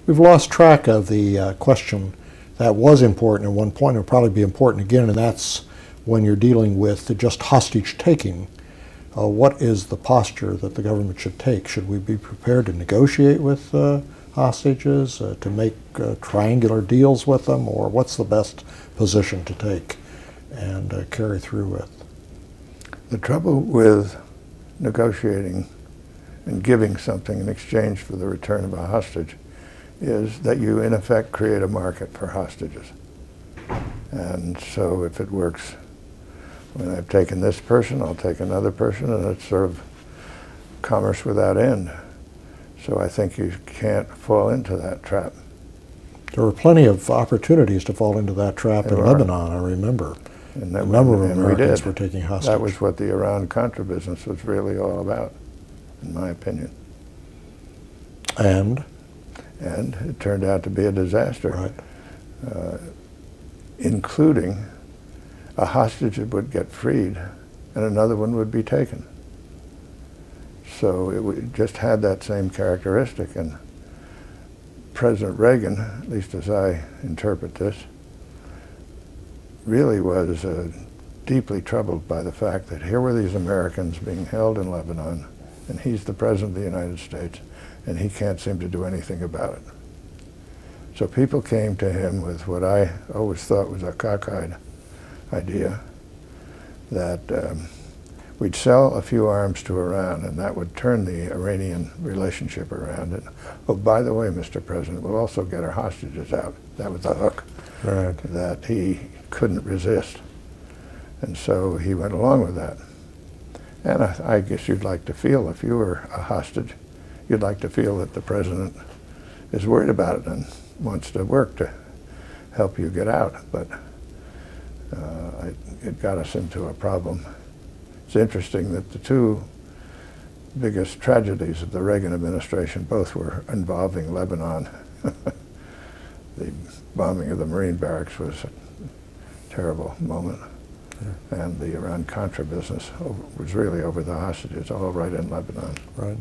We've lost track of the question that was important at one point. It'll probably be important again, and that's when you're dealing with just hostage taking. What is the posture that the government should take? Should we be prepared to negotiate with hostages, to make triangular deals with them, or what's the best position to take and carry through with? The trouble with negotiating and giving something in exchange for the return of a hostage is that you, in effect, create a market for hostages. And so if it works, when I've taken this person, I'll take another person, and it's sort of commerce without end. So I think you can't fall into that trap. There were plenty of opportunities to fall into that trap in Lebanon, I remember. And a number of Americans were taking hostages. That was what the Iran-Contra business was really all about, in my opinion. And it turned out to be a disaster, right. Including a hostage that would get freed and another one would be taken. So it just had that same characteristic. And President Reagan, at least as I interpret this, really was deeply troubled by the fact that here were these Americans being held in Lebanon, and he's the President of the United States, and he can't seem to do anything about it. So people came to him with what I always thought was a cockeyed idea, that we'd sell a few arms to Iran, and that would turn the Iranian relationship around. And, oh, by the way, Mr. President, we'll also get our hostages out. That was the hook that he couldn't resist. And so he went along with that. And I guess you'd like to feel, if you were a hostage, you'd like to feel that the president is worried about it and wants to work to help you get out. But it got us into a problem. It's interesting that the two biggest tragedies of the Reagan administration both were involving Lebanon. The bombing of the Marine barracks was a terrible moment. Yeah. And the Iran-Contra business was really over the hostages, all right in Lebanon. Right.